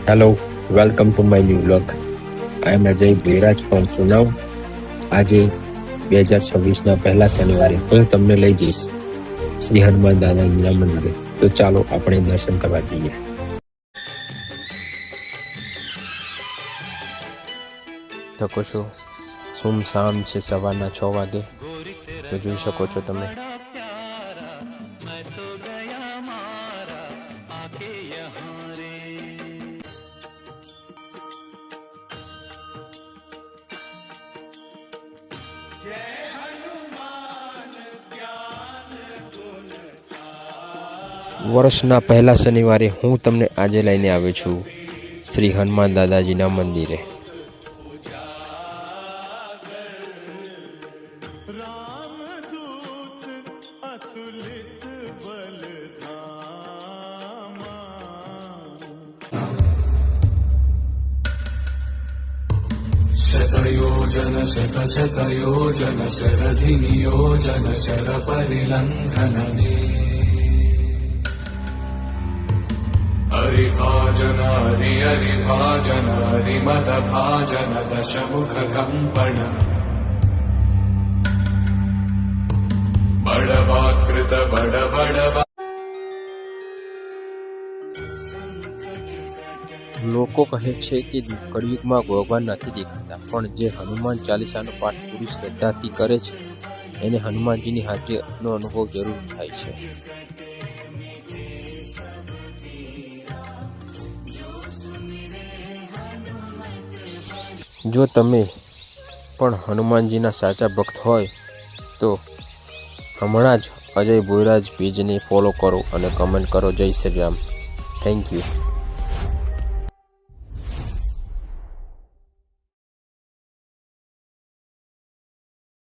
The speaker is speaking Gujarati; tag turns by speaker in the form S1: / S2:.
S1: Hello, welcome to my new vlog. I am Ajay Bhoyraj from Sunav. આજે 2026ના પહેલા શનિવારે હું તમને લઈ જઈશ શ્રી હનુમાન દાદાજીના મંદિરે. તો ચાલો આપણે દર્શન કરવા જઈએ. શકો છો સુમસામ છે, સવારના 6 વાગે. તો જોઈ શકો છો તમે. વર્ષના પહેલા શનિવારે હું તમને આજે લઈને આવ્યો છું શ્રી હનુમાન દાદાજીના મંદિરે.
S2: शतयोजन शतशतयोजन शरधिनियोजन शरपरिलङ्घनने हरिभाजन हरिभाजन हरिमदभाजन दशमुखकम्पण बडवाकृत बडबडवा.
S1: લોકો કહે છે કે કળિયુગમાં ભગવાન નથી દેખાતા, પણ જે હનુમાન ચાલીસાનો પાઠ પૂરી શ્રદ્ધાથી કરે છે એને હનુમાનજીની હાજરીનો અનુભવ જરૂર થાય છે. જો તમે પણ હનુમાનજીના સાચા ભક્ત હોય તો હમણાં જ અજય ભોયરાજ પેજને ફોલો કરો અને કમેન્ટ કરો. જય શ્રી રામ. Thank you.